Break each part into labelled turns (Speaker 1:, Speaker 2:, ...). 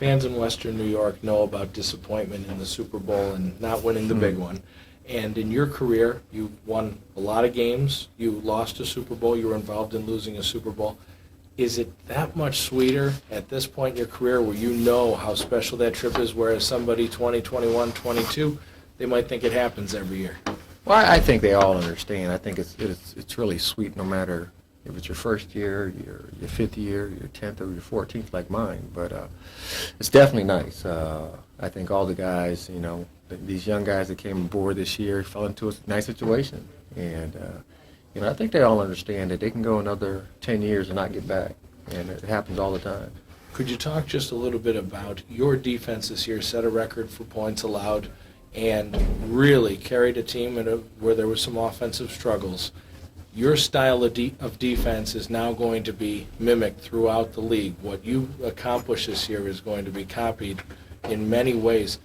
Speaker 1: fans in Western New York know about disappointment in the Super Bowl and not winning the big one. And in your career, you won a lot of games. You lost a Super Bowl. You were involved in losing a Super Bowl. Is it that much sweeter at this point in your career where you know how special that trip is, whereas somebody 20, 21, 22, they might think it happens every year?
Speaker 2: Well, I think they all understand. I think it's really sweet no matter if it's your first year, your fifth year, your 10th, or your 14th like mine. But it's definitely nice. I think all the guys, these young guys that came aboard this year fell into a nice situation. And I think they all understand that they can go another 10 years and not get back, and it happens all the time.
Speaker 1: Could you talk just a little bit about your defense this year, set a record for points allowed, and really carried a team where there was some offensive struggles? Your style of defense is now going to be mimicked throughout the league. What you accomplished this year is going to be copied in many ways.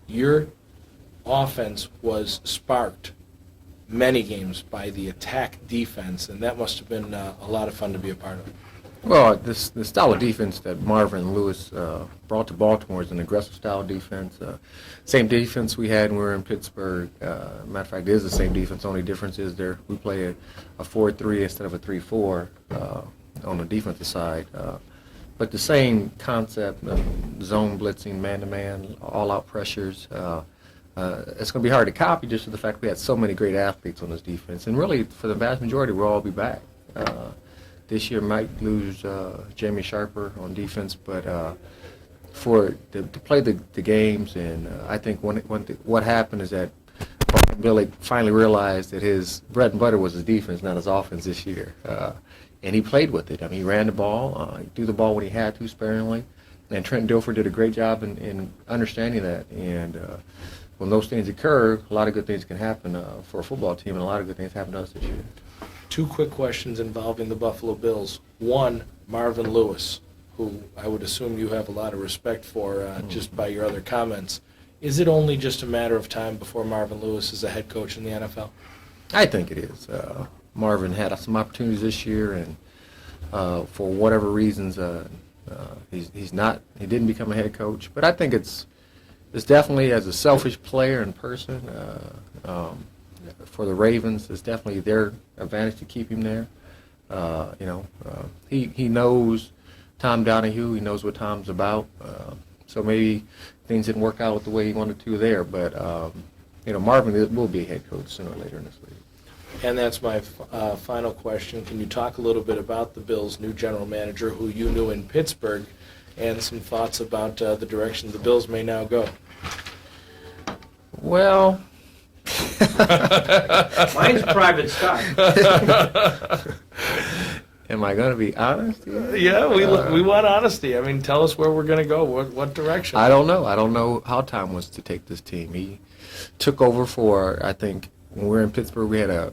Speaker 1: Your offense was sparked many games by the attack defense, and that must have been a lot of fun to be a part of.
Speaker 2: Well, the style of defense that Marvin Lewis brought to Baltimore is an aggressive style of defense. Same defense we had when we were in Pittsburgh. Matter of fact, it is the same defense. Only difference is we play a 4-3 instead of a 3-4 on the defensive side. But the same concept, zone blitzing, man-to-man, all-out pressures. It's going to be hard to copy just for the fact we had so many great athletes on this defense. And really, for the vast majority, we'll all be back. This year might lose Jamie Sharper on defense, but to play the games, and I think what happened is that Billy finally realized that his bread and butter was his defense, not his offense this year. And he played with it. I mean, he ran the ball, he threw the ball when he had to sparingly, and Trent Dilfer did a great job in understanding that. And when those things occur, a lot of good things can happen for a football team, and a lot of good things happened to us this year.
Speaker 1: Two quick questions involving the Buffalo Bills. One, Marvin Lewis, who I would assume you have a lot of respect for just by your other comments. Is it only just a matter of time before Marvin Lewis is a head coach in the NFL?
Speaker 2: I think it is. Marvin had some opportunities this year, and for whatever reasons, he didn't become a head coach. But I think it's definitely, as a selfish player and person, for the Ravens, it's definitely their advantage to keep him there. He knows Tom Donahue. He knows what Tom's about. So maybe things didn't work out the way he wanted to there. But, Marvin will be a head coach sooner or later in this league.
Speaker 1: And that's my final question. Can you talk a little bit about the Bills' new general manager, who you knew in Pittsburgh, and some thoughts about the direction the Bills may now go?
Speaker 2: Well...
Speaker 3: Mine's private stock.
Speaker 2: Am I going to be honest here?
Speaker 1: Yeah, we want honesty. I mean, tell us where we're going to go, what direction.
Speaker 2: I don't know. I don't know how Tom wants to take this team. He took over for, I think, when we were in Pittsburgh, we had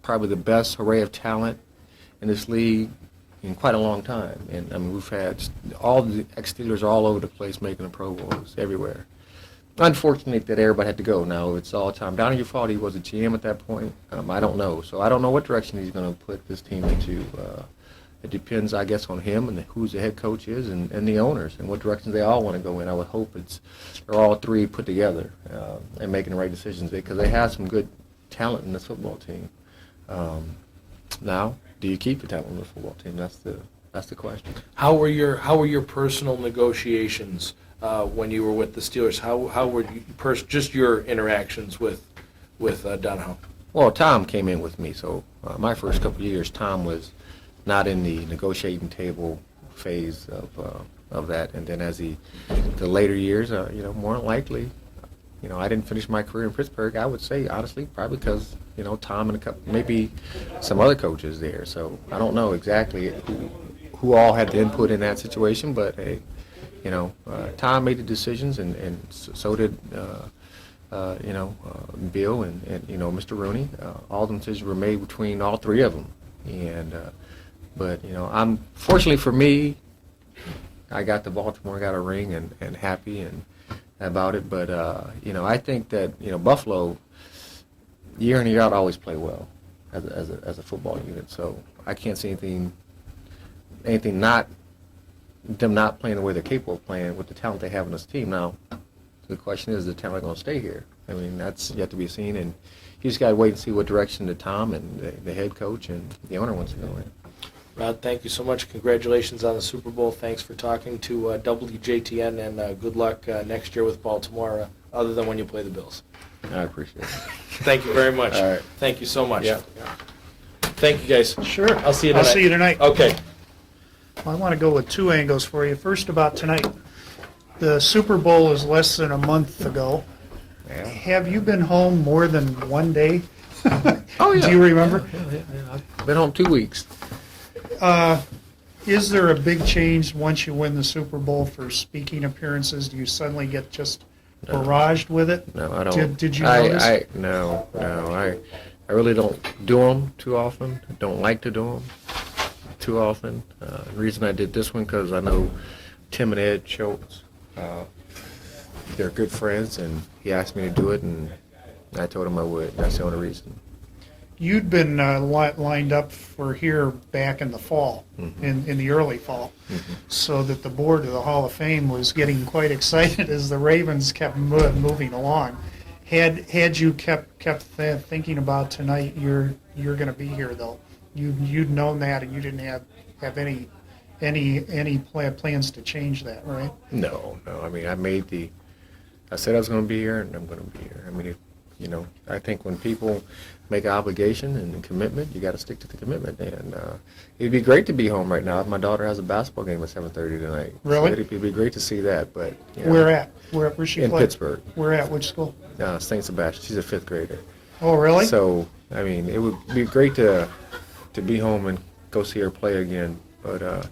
Speaker 2: probably the best array of talent in this league in quite a long time. And, I mean, we've had all the ex-Steelers all over the place making the Pro Bowls everywhere. Unfortunate that everybody had to go. Now, it's all Tom Donahue's fault. He was a GM at that point. I don't know. So I don't know what direction he's going to put this team into. It depends, I guess, on him and who's the head coach is and the owners and what directions they all want to go in. I would hope they're all three put together and making the right decisions because they have some good talent in this football team. Now, do you keep the talent in the football team? That's the question.
Speaker 1: How were your personal negotiations when you were with the Steelers? How were you just your interactions with Donahoe?
Speaker 2: Well, Tom came in with me, so my first couple of years, Tom was not in the negotiating table phase of that, and then as the later years, more than likely, I didn't finish my career in Pittsburgh. I would say honestly, probably because Tom and a couple, maybe some other coaches there. So I don't know exactly who all had the input in that situation, but hey. Tom made the decisions, and so did, Bill and Mr. Rooney. All the decisions were made between all three of them. And, but I'm fortunately for me, I got to Baltimore, got a ring, and happy and about it. But I think that Buffalo, year in and year out, always play well as a football unit. So I can't see anything not them not playing the way they're capable of playing with the talent they have on this team. Now, the question is the talent going to stay here? I mean, that's yet to be seen, and you just got to wait and see what direction the Tom and the head coach and the owner wants to go in.
Speaker 1: Rod, thank you so much. Congratulations on the Super Bowl. Thanks for talking to WJTN, and good luck next year with Baltimore, other than when you play the Bills.
Speaker 2: I appreciate it.
Speaker 1: Thank you very much.
Speaker 2: All right.
Speaker 1: Thank you so much.
Speaker 2: Yeah.
Speaker 1: Thank you, guys.
Speaker 3: Sure.
Speaker 1: I'll see you tonight.
Speaker 3: I'll see you tonight.
Speaker 1: Okay.
Speaker 3: I want to go with two angles for you. First, about tonight. The Super Bowl is less than a month ago.
Speaker 2: Yeah.
Speaker 3: Have you been home more than one day?
Speaker 2: Oh, yeah.
Speaker 3: Do you remember?
Speaker 2: Yeah. I've been home 2 weeks.
Speaker 3: Is there a big change once you win the Super Bowl for speaking appearances? Do you suddenly get just barraged with it?
Speaker 2: No, I don't.
Speaker 3: Did you notice?
Speaker 2: No. I really don't do them too often. I don't like to do them too often. The reason I did this one because I know Tim and Ed Shults. They're good friends, and he asked me to do it, and I told him I would. That's the only reason.
Speaker 3: You'd been lined up for here back in the fall, in the early fall, so that the board of the Hall of Fame was getting quite excited as the Ravens kept moving along. Had you kept thinking about tonight, you're going to be here though. You'd known that, and you didn't have any plans to change that, right?
Speaker 2: No. I mean, I said I was going to be here, and I'm going to be here. I mean, I think when people make an obligation and a commitment, you got to stick to the commitment. And it'd be great to be home right now. My daughter has a basketball game at 7:30 tonight.
Speaker 3: Really?
Speaker 2: So it'd be great to see that. But
Speaker 3: Where at? Where she
Speaker 2: in
Speaker 3: play?
Speaker 2: Pittsburgh,
Speaker 3: Where at? Which school?
Speaker 2: St. Sebastian. She's a 5th grader.
Speaker 3: Oh, really?
Speaker 2: So I mean, it would be great to be home and go see her play again. But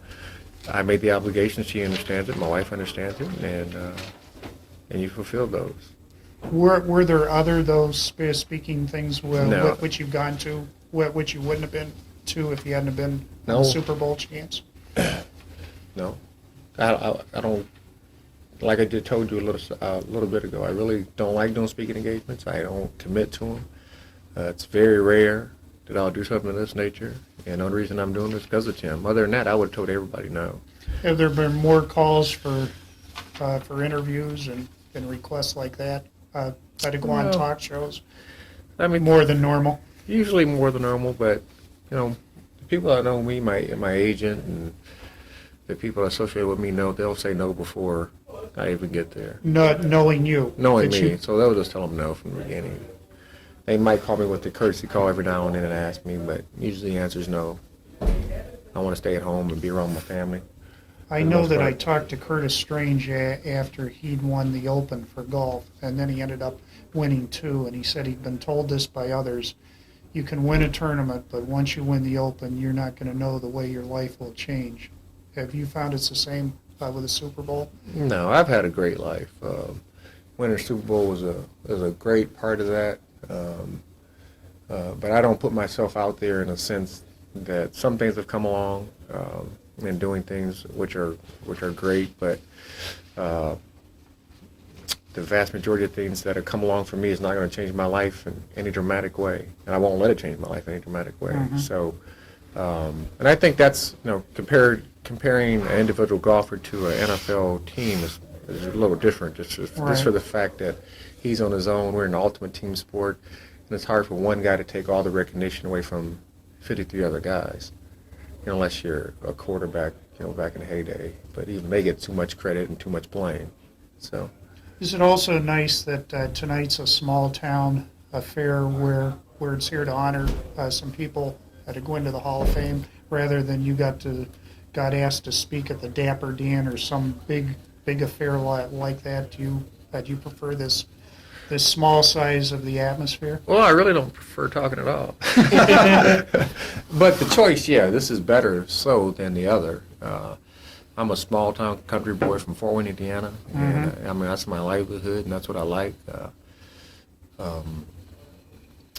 Speaker 2: I made the obligation. She understands it. My wife understands it, and you fulfill those.
Speaker 3: Were there other those speaking things
Speaker 2: No.
Speaker 3: which you've gone to, which you wouldn't have been to if you hadn't have been
Speaker 2: No.
Speaker 3: on the Super Bowl chance?
Speaker 2: No, I don't. Like I just told you a little bit ago, I really don't like doing speaking engagements. I don't commit to them. It's very rare that I'll do something of this nature, and the only reason I'm doing this is because of Tim. Other than that, I would have told everybody no.
Speaker 3: Have there been more calls for interviews and requests like that? To go on
Speaker 2: No.
Speaker 3: talk shows
Speaker 2: I mean,
Speaker 3: more than normal?
Speaker 2: usually more than normal, but the people that know me, my agent, and the people associated with me know they'll say no before I even get there.
Speaker 3: Not knowing you.
Speaker 2: Knowing
Speaker 3: that
Speaker 2: me,
Speaker 3: you-
Speaker 2: so they'll just tell them no from the beginning. They might call me with the courtesy call every now and then and ask me, but usually the answer is no. I want to stay at home and be around my family.
Speaker 3: I
Speaker 2: for the
Speaker 3: know
Speaker 2: most
Speaker 3: that I
Speaker 2: part.
Speaker 3: talked to Curtis Strange after he'd won the Open for golf, and then he ended up winning 2, and he said he'd been told this by others. You can win a tournament, but once you win the Open, you're not going to know the way your life will change. Have you found it's the same with the Super Bowl?
Speaker 2: No, I've had a great life. Winning Super Bowl was a great part of that, but I don't put myself out there in a sense that some things have come along and doing things which are great, but the vast majority of things that have come along for me is not going to change my life in any dramatic way, and I won't let it change my life in any dramatic way. So, and I think that's comparing an individual golfer to an NFL team is a little different. Just for the fact that he's on his own. We're an ultimate team sport, and it's hard for one guy to take all the recognition away from 53 other guys, unless you're a quarterback, back in the heyday. But even they get too much credit and too much blame. So.
Speaker 3: Is it also nice that tonight's a small town affair where it's here to honor some people to go into the Hall of Fame, rather than you got asked to speak at the Dapper Dan or some big affair like that? Do you prefer this small size of the atmosphere?
Speaker 2: Well, I really don't prefer talking at all. But the choice, this is better so than the other. I'm a small town country boy from Fort Wayne, Indiana, and I mean that's my livelihood, and that's what I like.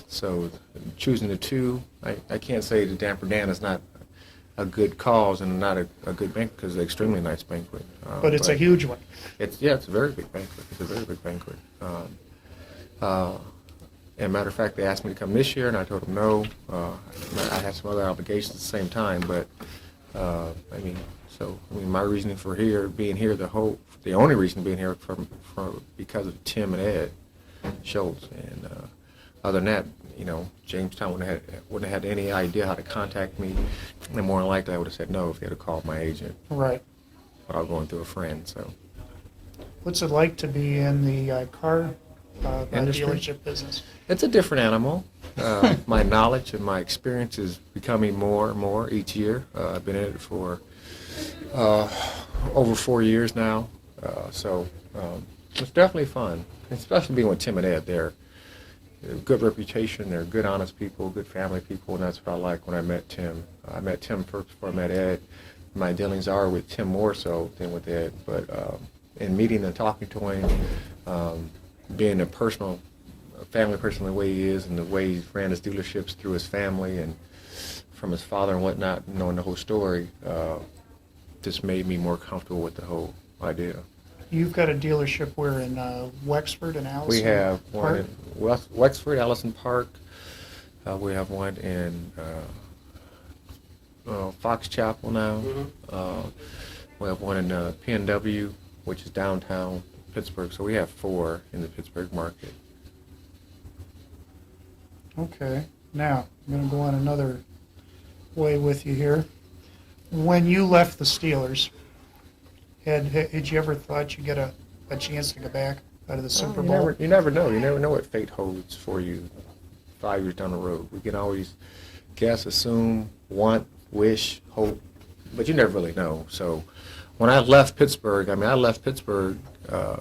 Speaker 2: So choosing the two, I can't say the Dapper Dan is not a good cause and not a good banquet, because it's an extremely nice banquet.
Speaker 3: But it's a huge one.
Speaker 2: It's a very big banquet. It's a very big banquet. And matter of fact, they asked me to come this year, and I told them no. I had some other obligations at the same time, but My reasoning for being here, the only reason being here because of Tim and Ed Shults, and other than that, Jamestown wouldn't have had any idea how to contact me, and more than likely I would have said no if they had called my agent.
Speaker 3: Right.
Speaker 2: Without going through a friend. So,
Speaker 3: What's it like to be in the car
Speaker 2: Industry?
Speaker 3: dealership business?
Speaker 2: It's a different animal. My knowledge and my experience is becoming more and more each year. I've been in it for over 4 years now, so it's definitely fun, especially being with Tim and Ed. They're a good reputation. They're good, honest people, good family people, and that's what I like when I met Tim. I met Tim first before I met Ed. My dealings are with Tim more so than with Ed, but in meeting and talking to him, being a family person the way he is, and the way he ran his dealerships through his family and from his father and whatnot, knowing the whole story, just made me more comfortable with the whole idea.
Speaker 3: You've got a dealership where in Wexford and Allison?
Speaker 2: We have one
Speaker 3: Park?
Speaker 2: in Wexford, Allison Park. We have one in Fox Chapel now. We have one in PNW, which is downtown Pittsburgh. So we have 4 in the Pittsburgh market.
Speaker 3: Okay. Now, I'm going to go on another way with you here. When you left the Steelers, had you ever thought you'd get a chance to go back out of the Super Bowl?
Speaker 2: You never know. You never know what fate holds for you 5 years down the road. We can always guess, assume, want, wish, hope, but you never really know. So when I left Pittsburgh, I left Pittsburgh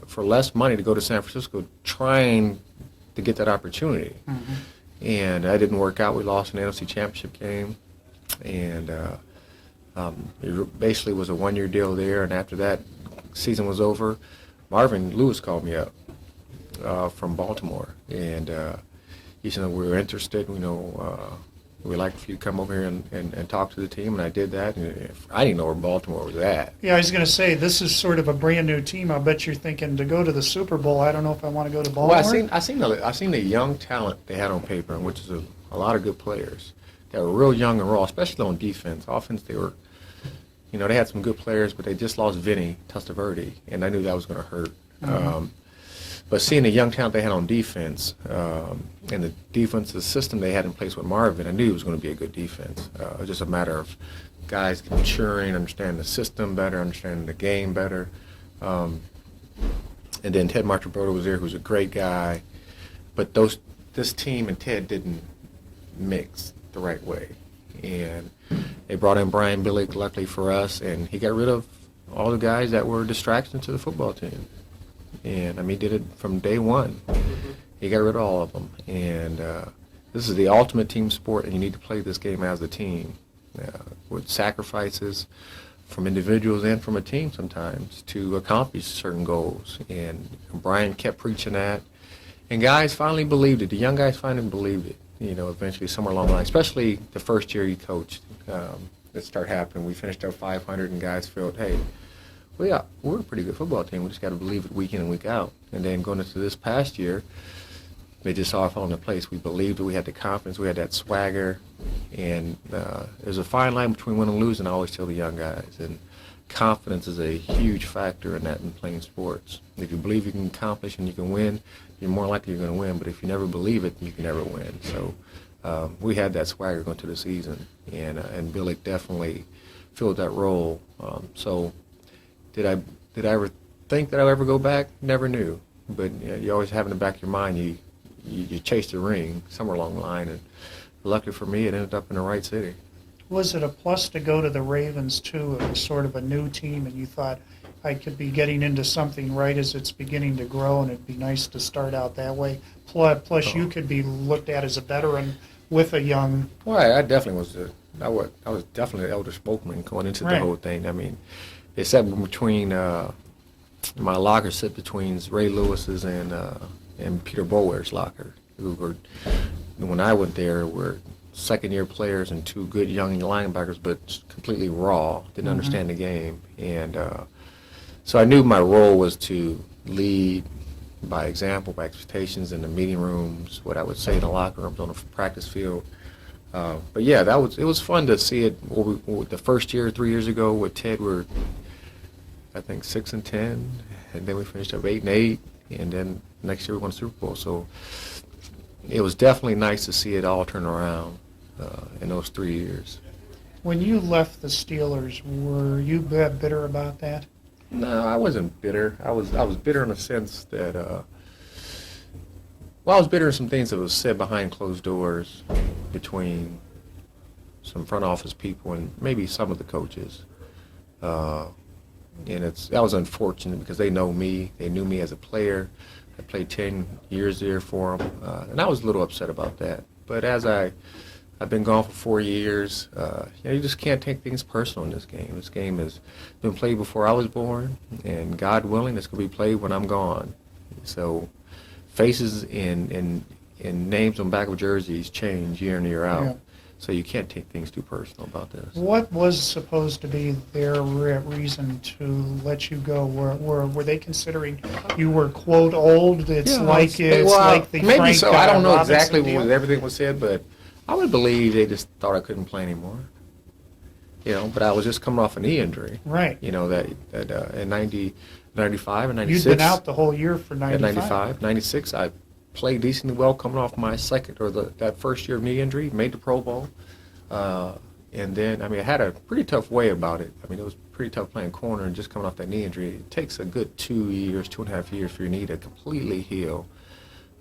Speaker 2: for less money to go to San Francisco, trying to get that opportunity.
Speaker 3: Mm-hmm.
Speaker 2: And that didn't work out. We lost an NFC Championship game, and it basically was a 1-year deal there. And after that season was over, Marvin Lewis called me up from Baltimore, and he said we were interested. We'd like for you to come over here and talk to the team, and I did that. And I didn't know where Baltimore was at.
Speaker 3: Yeah, I was going to say, this is sort of a brand new team. I bet you're thinking, to go to the Super Bowl, I don't know if I want to go to Baltimore.
Speaker 2: Well, I seen the young talent they had on paper, which is a lot of good players. They were real young and raw, especially on defense. Offense, they were, they had some good players, but they just lost Vinny Testaverde, and I knew that was going to hurt.
Speaker 3: Mm-hmm.
Speaker 2: But seeing the young talent they had on defense, and the defensive system they had in place with Marvin, I knew it was going to be a good defense. It was just a matter of guys maturing, understanding the system better, understanding the game better. And then Ted Marchibroda was there, who's a great guy. But this team and Ted didn't mix the right way. And they brought in Brian Billick, luckily for us, and he got rid of all the guys that were distractions to the football team. And he did it from day one. He got rid of all of them. And this is the ultimate team sport, and you need to play this game as a team, with sacrifices from individuals and from a team sometimes to accomplish certain goals. And Brian kept preaching that, and guys finally believed it. The young guys finally believed it. Eventually somewhere along the line, especially the first year he coached, it started happening. We finished up 500, and guys felt, hey, well, yeah, we're a pretty good football team. We just got to believe it week in and week out. And then going into this past year, they just all fell into place. We believed it. We had the confidence. We had that swagger. And there's a fine line between winning and losing, I always tell the young guys. And confidence is a huge factor in that in playing sports. If you believe you can accomplish and you can win, you're more likely you're going to win. But if you never believe it, you can never win. So we had that swagger going to the season. And Billick definitely filled that role. Did I ever think that I would ever go back? Never knew. But you always have in the back of your mind, you chase the ring somewhere along the line. And luckily for me, it ended up in the right city.
Speaker 3: Was it a plus to go to the Ravens, too? It was sort of a new team, and you thought, I could be getting into something right as it's beginning to grow, and it'd be nice to start out that way. Plus you could be looked at as a veteran with a young...
Speaker 2: Well, I definitely was. I was definitely the elder spokesman going into the whole thing. They sat between my locker sit between Ray Lewis's and Peter Bowere's locker, who were, when I went there, were second-year players and 2 good young linebackers, but completely raw, didn't understand the game. And so I knew my role was to lead by example, by expectations in the meeting rooms, what I would say in the locker rooms, on the practice field. But yeah, it was fun to see it. The first year, 3 years ago, with Ted, we're I think 6-10, and then we finished up 8-8, and then next year we won the Super Bowl. So it was definitely nice to see it all turn around in those 3 years.
Speaker 3: When you left the Steelers, were you bitter about that?
Speaker 2: No, I wasn't bitter. I was bitter in the sense that, I was bitter in some things that was said behind closed doors between some front office people and maybe some of the coaches. And that was unfortunate because they know me. They knew me as a player. I played 10 years there for them, and I was a little upset about that. But as I've been gone for 4 years, you just can't take things personal in this game. This game has been played before I was born, and God willing, it's going to be played when I'm gone. So faces and names on the back of jerseys change year in and year out.
Speaker 3: Yeah.
Speaker 2: So you can't take things too personal about this.
Speaker 3: What was supposed to be their reason to let you go? Were they considering you were, quote, old? It's like the
Speaker 2: maybe
Speaker 3: Frank
Speaker 2: so. I don't know
Speaker 3: Robinson
Speaker 2: exactly
Speaker 3: deal?
Speaker 2: what everything was said, but I would believe they just thought I couldn't play anymore. But I was just coming off a knee injury.
Speaker 3: Right.
Speaker 2: That in 95 and 96.
Speaker 3: You'd been out the whole year for 95.
Speaker 2: At 95, 96, I played decently well coming off my that first year of knee injury, made the Pro Bowl. And then, I had a pretty tough way about it. It was pretty tough playing corner and just coming off that knee injury. It takes a good 2 years, 2.5 years for your knee to completely heal.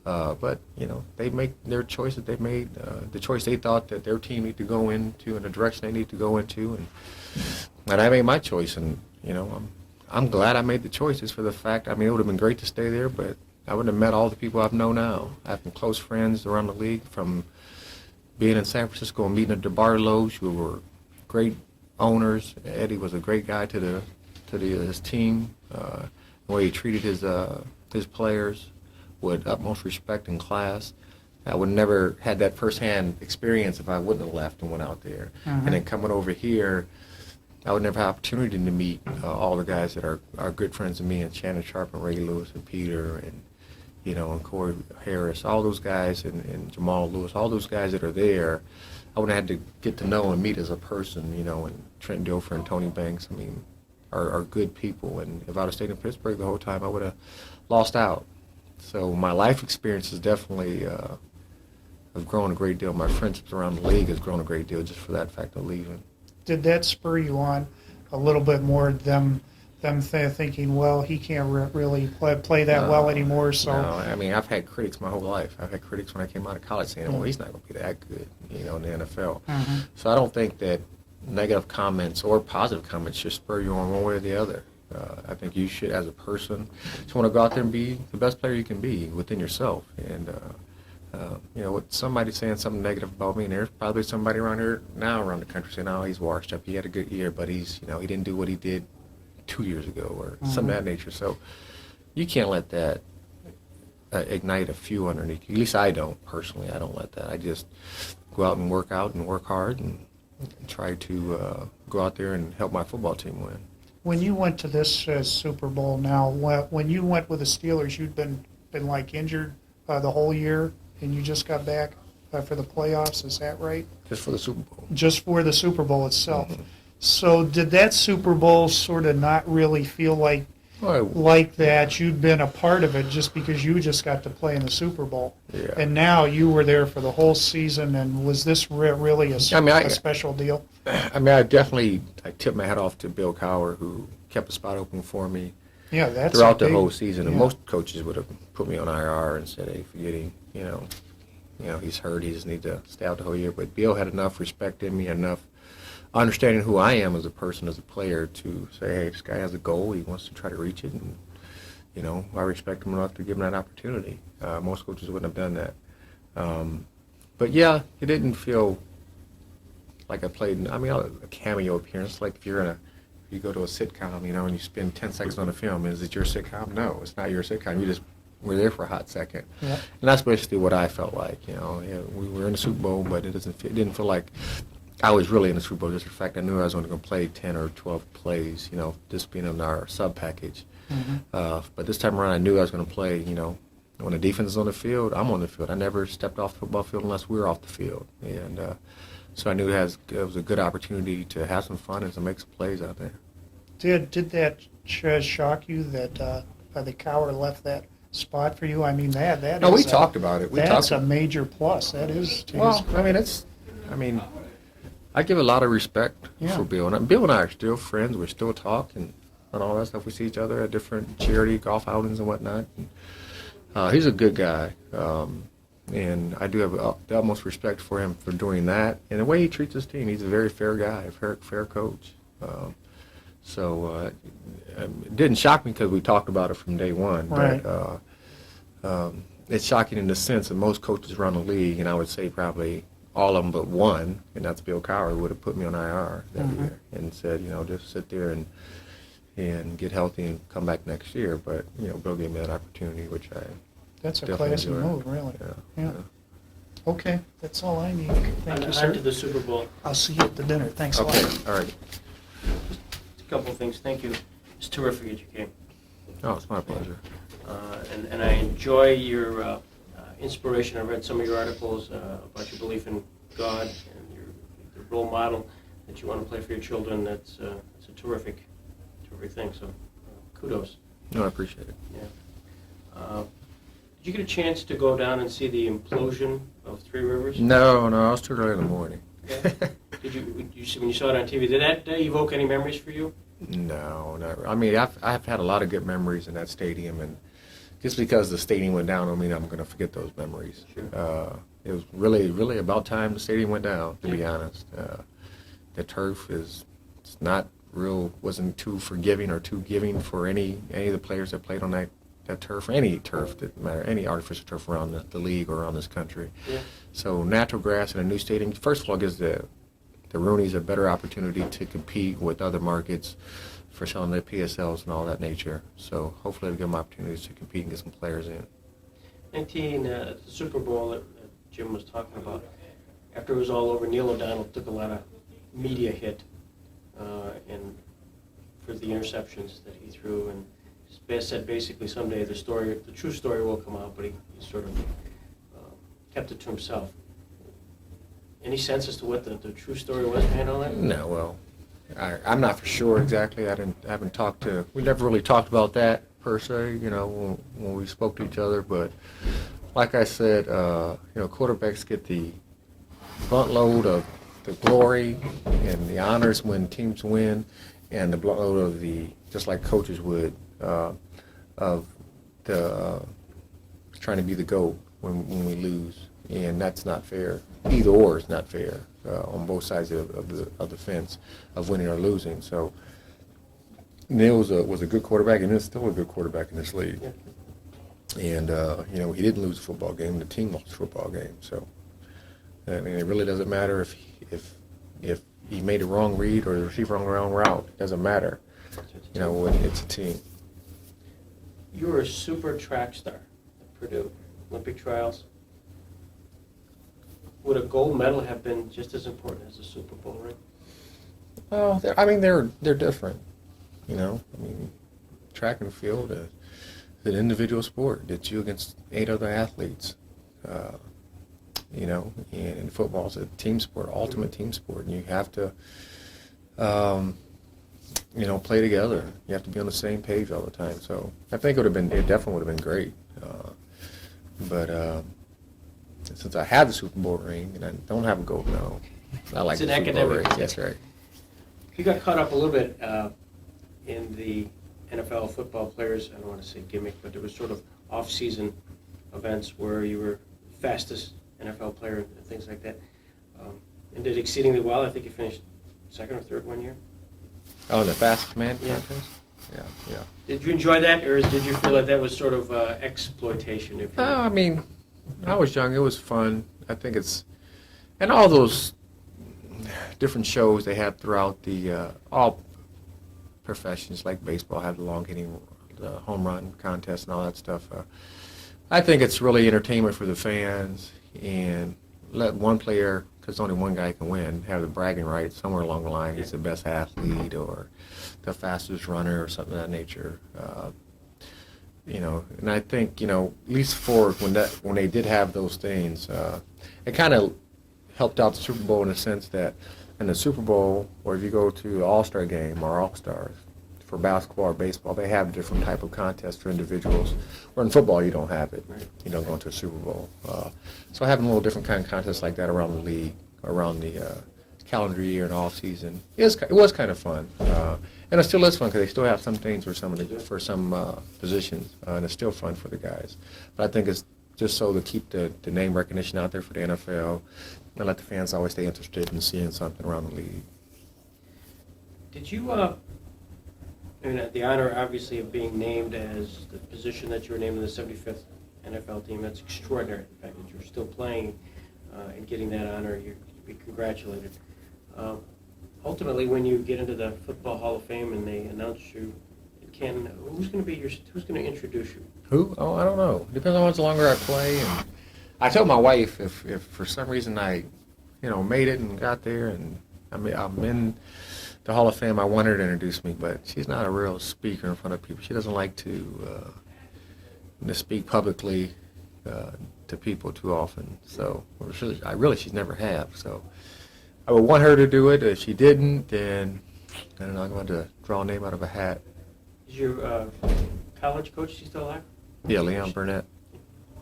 Speaker 2: But, they make their choices. They made the choice they thought that their team needed to go into and the direction they need to go into. And I made my choice. And, I'm glad I made the choice just for the fact, it would have been great to stay there, but I wouldn't have met all the people I've known now. I have some close friends around the league from being in San Francisco and meeting the DeBartolos, who were great owners. Eddie was a great guy to his team. The way he treated his players with utmost respect and class. I would never had that firsthand experience if I wouldn't have left and went out there. And then coming over here, I would never have opportunity to meet all the guys that are good friends of me, and Shannon Sharp and Ray Lewis and Peter and and Corey Harris, all those guys, and Jamal Lewis, all those guys that are there. I would have had to get to know and meet as a person, and Trent Dilfer and Tony Banks, are good people. And if I would have stayed in Pittsburgh the whole time, I would have lost out. So my life experience has definitely have grown a great deal. My friendships around the league has grown a great deal just for that fact of leaving.
Speaker 3: Did that spur you on a little bit more, them thinking, well, he can't really play that well anymore? So
Speaker 2: no, I've had critics my whole life. I've had critics when I came out of college saying, well, he's not going to be that good, in the NFL. So I don't think that negative comments or positive comments should spur you on one way or the other. I think you should, as a person, just want to go out there and be the best player you can be within yourself. And with somebody saying something negative about me, and there's probably somebody around here now around the country saying, oh, he's washed up. He had a good year, but he's, he didn't do what he did 2 years ago or something of that nature. So you can't let that ignite a few underneath you. At least I don't, personally. I don't let that. I just go out and work hard and try to go out there and help my football team win.
Speaker 3: When you went to this Super Bowl now, when you went with the Steelers, you'd been like injured the whole year, and you just got back for the playoffs. Is that right?
Speaker 2: Just for the Super Bowl.
Speaker 3: Just for the Super Bowl itself. So did that Super Bowl sort of not really feel like that you'd been a part of it just because you just got to play in the Super Bowl?
Speaker 2: Yeah.
Speaker 3: And now you were there for the whole season, and was this really a special deal?
Speaker 2: I tip my hat off to Bill Cowher, who kept a spot open for me
Speaker 3: throughout
Speaker 2: the whole season. And most coaches would have put me on IR and said, hey, forget him, he's hurt, he just needs to stay out the whole year. But Bill had enough respect in me, enough understanding who I am as a person, as a player, to say, hey, this guy has a goal, he wants to try to reach it, and I respect him enough to give him that opportunity. Most coaches wouldn't have done that. But yeah, it didn't feel like I played a cameo appearance. Like if you go to a sitcom, and you spend 10 seconds on a film, is it your sitcom? No, it's not your sitcom. You just were there for a hot second. Yeah. And that's basically what I felt like. We were in the Super Bowl, but it didn't feel like I was really in the Super Bowl. Just the fact I knew I was only going to play 10 or 12 plays, just being in our sub package. But this time around, I knew I was going to play, when the defense is on the field, I'm on the field. I never stepped off the football field unless we were off the field. And so I knew it was a good opportunity to have some fun and to make some plays out there.
Speaker 3: Did that shock you that the Cowher left that spot for you? I mean, that
Speaker 2: No,
Speaker 3: is
Speaker 2: we talked about it.
Speaker 3: That's a major plus. That is. To his credit.
Speaker 2: I give a lot of respect
Speaker 3: Yeah.
Speaker 2: for Bill. And Bill and I are still friends. We still talk and all that stuff. We see each other at different charity golf outings and whatnot. And, he's a good guy. And I do have the utmost respect for him for doing that. And the way he treats his team, he's a very fair guy, a fair coach. So it didn't shock me because we talked about it from day one.
Speaker 3: Right.
Speaker 2: But it's shocking in the sense that most coaches around the league, and I would say probably all of them but one, and that's Bill Cowher, would have put me on IR that year and said, just sit there and get healthy and come back next year. But, Bill gave me that opportunity, which I
Speaker 3: That's a
Speaker 2: definitely
Speaker 3: classy
Speaker 2: enjoy.
Speaker 3: move, really.
Speaker 2: Yeah.
Speaker 3: Okay, that's all I need. Thank you,
Speaker 4: On
Speaker 3: sir.
Speaker 4: to the Super Bowl.
Speaker 3: I'll see you at the dinner. Thanks a
Speaker 2: Okay,
Speaker 3: lot.
Speaker 2: all right.
Speaker 4: A couple of things. Thank you. It's terrific that you came.
Speaker 2: Oh, it's my pleasure.
Speaker 4: And I enjoy your inspiration. I read some of your articles about your belief in God and the role model that you want to play for your children. It's a terrific thing. So kudos.
Speaker 2: No, I appreciate it.
Speaker 4: Yeah. Did you get a chance to go down and see the implosion of Three Rivers?
Speaker 2: No, I was too early in the morning.
Speaker 4: Yeah. When you saw it on TV, did that evoke any memories for you?
Speaker 2: No, not. I mean, I've had a lot of good memories in that stadium, and just because the stadium went down, don't mean I'm going to forget those memories.
Speaker 4: Sure.
Speaker 2: It was really about time the stadium went down. To be honest, the turf it's not wasn't too forgiving or too giving for any of the players that played on that turf, or any turf that matter, any artificial turf around the league or around this country.
Speaker 4: Yeah.
Speaker 2: So natural grass in a new stadium, first of all, gives the Roonies a better opportunity to compete with other markets for selling their PSLs and all that nature. So hopefully they'll give them opportunities to compete and get some players in.
Speaker 4: The Super Bowl that Jim was talking about, after it was all over, Neil O'Donnell took a lot of media hit and for the interceptions that he threw, and said basically someday the true story will come out, but he sort of kept it to himself. Any sense as to what the true story was behind all that?
Speaker 2: No, well, I'm not for sure exactly. We never really talked about that per se, when we spoke to each other. But like I said, quarterbacks get the front load of the glory and the honors when teams win, and the front load of just like coaches would, of the trying to be the GOAT when we lose. And that's not fair. Either or is not fair on both sides of the fence of winning or losing. So Neil was a good quarterback, and is still a good quarterback in this league.
Speaker 4: Yeah.
Speaker 2: And he didn't lose a football game. The team lost a football game. So I mean, it really doesn't matter if he made a wrong read or the receiver on the wrong route. It doesn't matter. When it's a team.
Speaker 4: You were a super track star at Purdue, Olympic trials. Would a gold medal have been just as important as a Super Bowl ring?
Speaker 2: Well, they're different. Track and field is an individual sport. It's you against 8 other athletes. And football is a team sport, ultimate team sport, and you have to, play together. You have to be on the same page all the time. So I think it definitely would have been great. But since I have the Super Bowl ring and I don't have a gold medal, I like
Speaker 4: It's
Speaker 2: the
Speaker 4: an
Speaker 2: Super Bowl
Speaker 4: academic.
Speaker 2: ring. That's right.
Speaker 4: You got caught up a little bit in the NFL football players, I don't want to say gimmick, but there was sort of off-season events where you were fastest NFL player and things like that. And did exceedingly well. I think you finished second or third one year.
Speaker 2: Oh, the fastest man
Speaker 4: Yeah.
Speaker 2: contest? Yeah.
Speaker 4: Did you enjoy that, or did you feel like that was sort of exploitation? If you
Speaker 2: I mean, I was young. It was fun. I think and all those different shows they had throughout all professions, like baseball, had the home run contest and all that stuff. I think it's really entertainment for the fans, and let one player, because only one guy can win, have the bragging rights somewhere along the line. He's the best athlete or the fastest runner or something of that nature. And I think, at least for when they did have those things, it kind of helped out the Super Bowl in the sense that in the Super Bowl, or if you go to the All-Star game or All-Stars, for basketball or baseball, they have different type of contests for individuals. Where in football, you don't have it. You don't go into a Super Bowl. So having a little different kind of contests like that around the league, around the calendar year and off season, it was kind of fun. And it still is fun because they still have some things for some positions, and it's still fun for the guys. But I think it's just so to keep the name recognition out there for the NFL and let the fans always stay interested in seeing something around the league.
Speaker 4: Did you, the honor, obviously, of being named as the position that you were named in the 75th NFL team, that's extraordinary. The fact that you're still playing and getting that honor, you'd be congratulated. Ultimately, when you get into the Football Hall of Fame and they announce you, who's going to introduce you?
Speaker 2: Who? Oh, I don't know. Depends on how much longer I play. And I told my wife if for some reason I, made it and got there and I'm in the Hall of Fame, I want her to introduce me, but she's not a real speaker in front of people. She doesn't like to speak publicly to people too often. So she's never have. So I would want her to do it. If she didn't, then I don't know. I'm going to draw a name out of a hat.
Speaker 4: Is your college coach, is he still alive?
Speaker 2: Yeah, Leon Burnett.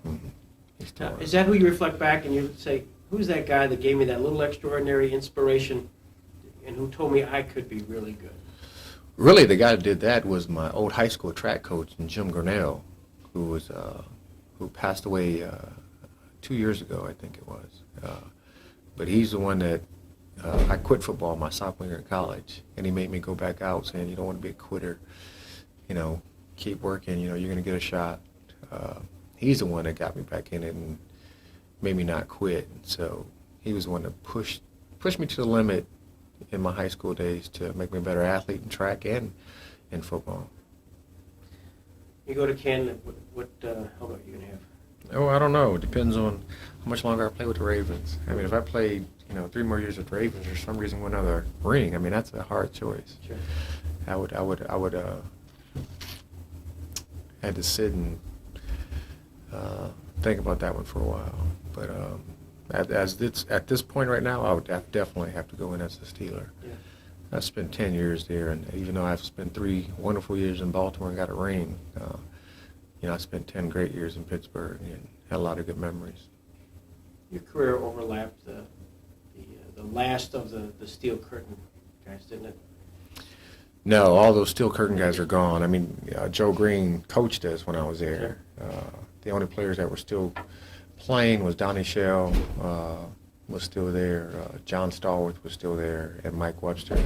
Speaker 2: Mm-hmm. He's still alive.
Speaker 4: Is that who you reflect back and you say, who's that guy that gave me that little extraordinary inspiration and who told me I could be really good?
Speaker 2: Really, the guy that did that was my old high school track coach, Jim Grinnell, who passed away 2 years ago, I think it was. But he's the one that I quit football my sophomore year in college, and he made me go back out saying, you don't want to be a quitter. Keep working. You're going to get a shot. He's the one that got me back in it and made me not quit. So he was the one that pushed me to the limit in my high school days to make me a better athlete in track and in football.
Speaker 4: You go to Canada, what helmet are you going to have?
Speaker 2: Oh, I don't know. It depends on how much longer I play with the Ravens. I mean, if I played, 3 more years with the Ravens, for some reason, win another ring. I mean, that's a hard choice.
Speaker 4: Sure.
Speaker 2: I would had to sit and think about that one for a while. But at this point right now, I would definitely have to go in as a Steeler.
Speaker 4: Yeah.
Speaker 2: I spent 10 years there, and even though I've spent 3 wonderful years in Baltimore and got a ring, I spent 10 great years in Pittsburgh and had a lot of good memories.
Speaker 4: Your career overlapped the last of the Steel Curtain guys, didn't it?
Speaker 2: No, all those Steel Curtain guys are gone. I mean, Joe Green coached us when I was there.
Speaker 4: Sure.
Speaker 2: The only players that were still playing was Donnie Shell was still there, John Stallworth was still there, and Mike Webster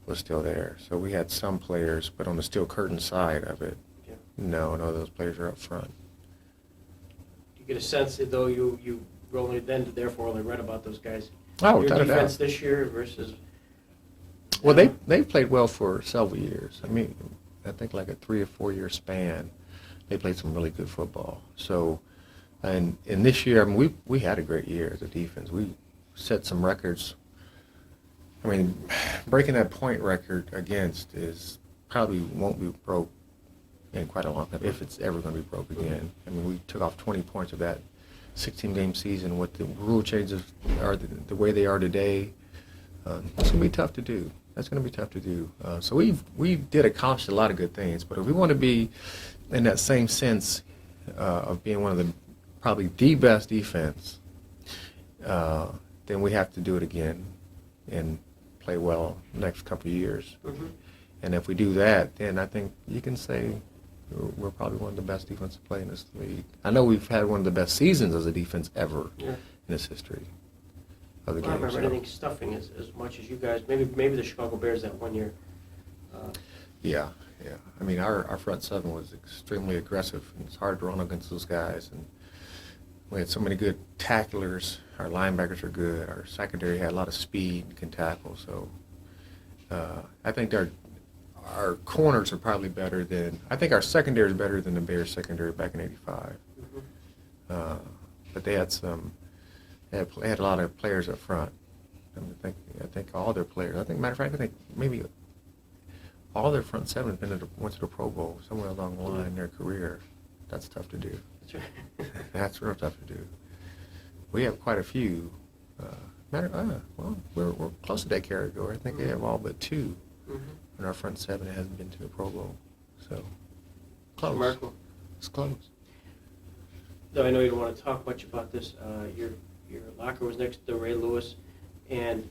Speaker 2: was still there. So we had some players, but on the Steel Curtain side of it,
Speaker 4: Yeah.
Speaker 2: no, those players are up front.
Speaker 4: Do you get a sense that though you therefore only read about those guys?
Speaker 2: Oh,
Speaker 4: Your
Speaker 2: without a
Speaker 4: defense
Speaker 2: doubt.
Speaker 4: this year versus...
Speaker 2: Well, they played well for several years. I mean, I think like a 3 or 4 year span, they played some really good football. So, and this year, I mean, we had a great year as a defense. We set some records. I mean, breaking that point record against probably won't be broke in quite a long time, if it's ever going to be broke again. I mean, we took off 20 points of that 16-game season with the rule changes are the way they are today. It's going to be tough to do. That's going to be tough to do. So we did accomplish a lot of good things, but if we want to be in that same sense of being one of the probably the best defense, then we have to do it again and play well the next couple of years.
Speaker 4: Mm-hmm.
Speaker 2: And if we do that, then I think you can say we're probably one of the best defensive players in this league. I know we've had one of the best seasons as a defense ever in this history of the game.
Speaker 4: I don't remember anything stuffing as much as you guys. Maybe the Chicago Bears that 1 year.
Speaker 2: Yeah. I mean, our front seven was extremely aggressive, and it's hard to run against those guys. And we had so many good tacklers. Our linebackers are good. Our secondary had a lot of speed and can tackle. So I think our corners are probably better than – I think our secondary is better than the Bears secondary back in '85.
Speaker 4: Mm-hmm.
Speaker 2: But they had they had a lot of players up front. I think all their players. Matter of fact, I think maybe all their front seven went to the Pro Bowl somewhere along the line in their career. That's tough to do.
Speaker 4: That's right.
Speaker 2: That's real tough to do. We have quite a few. Well, we're close to that category. I think they have all but two in our front seven that hasn't been to the Pro Bowl. So, close.
Speaker 4: Remarkable.
Speaker 2: It's close.
Speaker 4: Though I know you don't want to talk much about this, your locker was next to Ray Lewis, and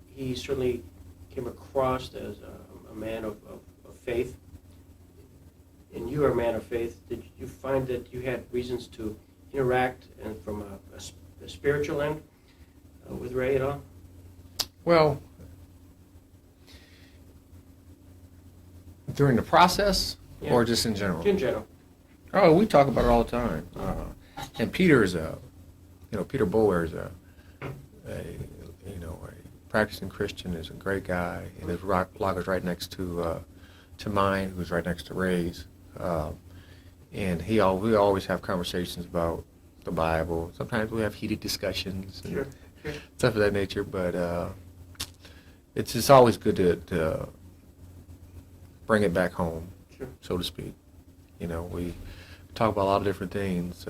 Speaker 4: he certainly came across as a man of faith. And you are a man of faith. Did you find that you had reasons to interact and from a spiritual end with Ray at all?
Speaker 2: Well, during the process,
Speaker 4: Yeah.
Speaker 2: or just in general?
Speaker 4: In general.
Speaker 2: Oh, we talk about it all the time. And Peter is Peter Bower is a practicing Christian, is a great guy, and his locker's right next to mine, who's right next to Ray's. And we always have conversations about the Bible. Sometimes we have heated discussions and
Speaker 4: Sure.
Speaker 2: stuff of that nature, but it's just always good to bring it back home,
Speaker 4: Sure.
Speaker 2: so to speak. We talk about a lot of different things.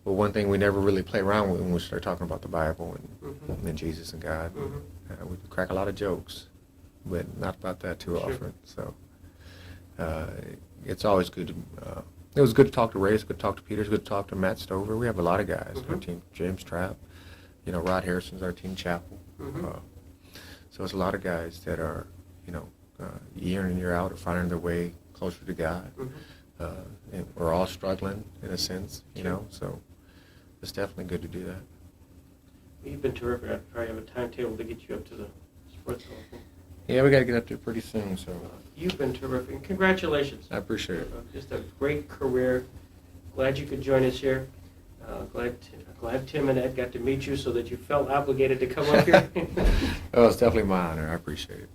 Speaker 2: But one thing we never really play around with when we start talking about the Bible and Jesus and God. We crack a lot of jokes, but not about that too
Speaker 4: Sure.
Speaker 2: often. So it's always good to. It was good to talk to Ray. It's good to talk to Peter. It's good to talk to Matt Stover. We have a lot of guys. Our team, James Trapp. Rod Harrison's our team chapel. So it's a lot of guys that are, year in and year out, are finding their way closer to God. And we're all struggling in a sense, so it's definitely good to do that.
Speaker 4: You've been terrific. I probably have a timetable to get you up to the sports hall.
Speaker 2: Yeah, we got to get up there pretty soon, so
Speaker 4: You've been terrific, and congratulations.
Speaker 2: I appreciate it.
Speaker 4: Just a great career. Glad you could join us here. Glad Tim and Ed got to meet you so that you felt obligated to come up here.
Speaker 2: Oh, it's definitely my honor. I appreciate it.